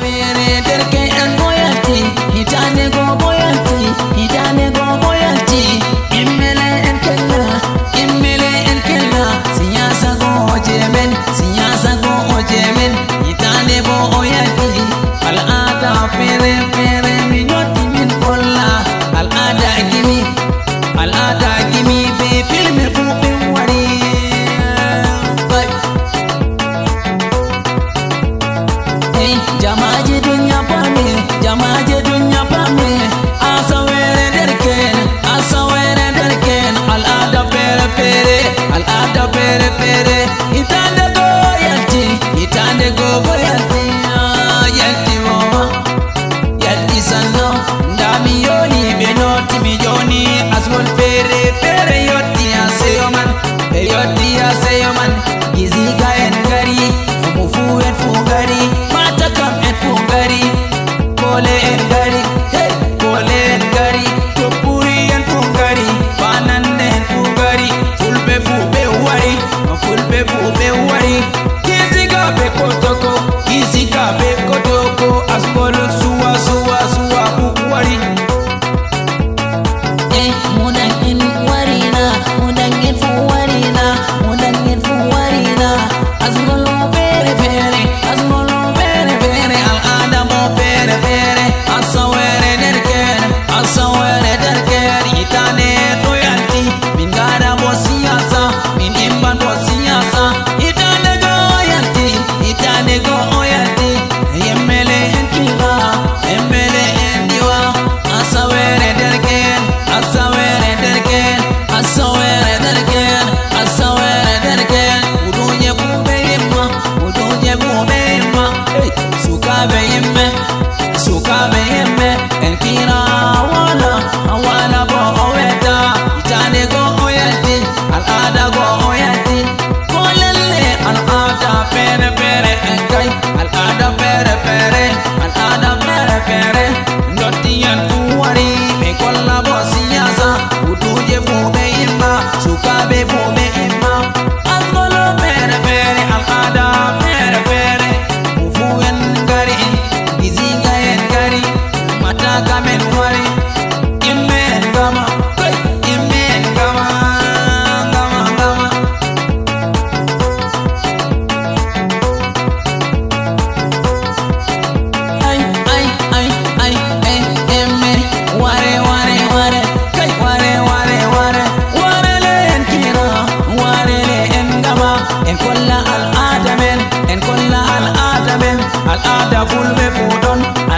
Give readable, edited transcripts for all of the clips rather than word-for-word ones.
fere derke en boyalti hitane go boyalti hitane go boyalti immele en kella siyasa go jemen hitane bo oyalti al'ada fere fere mi nyoti min kolla al'ada gimi be filme fu be wari jamaje dunya pame asawere derken al'ada pere pere hitande go boyalti yalti mama yalti sanno ndami yoni be noti mi joni asmol pere yotti aseyoman giziga en gari mufu en fugari mata kam en fugari kole en gari topuri en fugari banande en fugari fulbe fu be wari giziga be kotoko asmol suwa wari mudan en warina asmolo pere pere al'ada mo pere asawere derken itane doyalti min gara bo siyasa min imban bo siyasa itane go oyalti yemmele en kila emmele en diwa asawere derken uduje bube imma sukabe yemme en kila wala bo oweta itane go oyalti al'ada go oyalti kolelle al'ada pere en kai al'ada pere ndotiyan fuwari be kolla bo siyasa uduje bube imma sukabe bube imma algolo pere al'ada pere ufuwen gari gizinga en gari mata kamen wari imen gama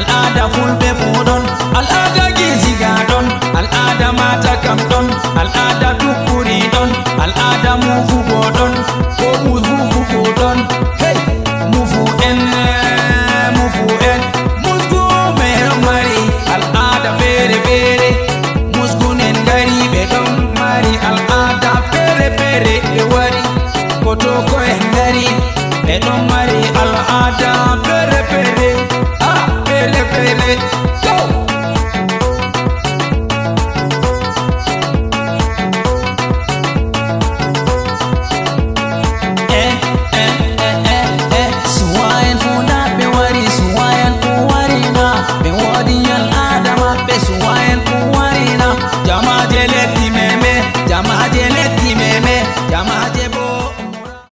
al'ada fulbe fudon al'ada giziga don al'ada mata kam don al'ada tukuri don al'ada mufu bodon ko mufu don hey mufu en musgu mero mari al'ada pere musgunen gari be don mari al'ada pere be wari kotoko en gari be don mari al'ada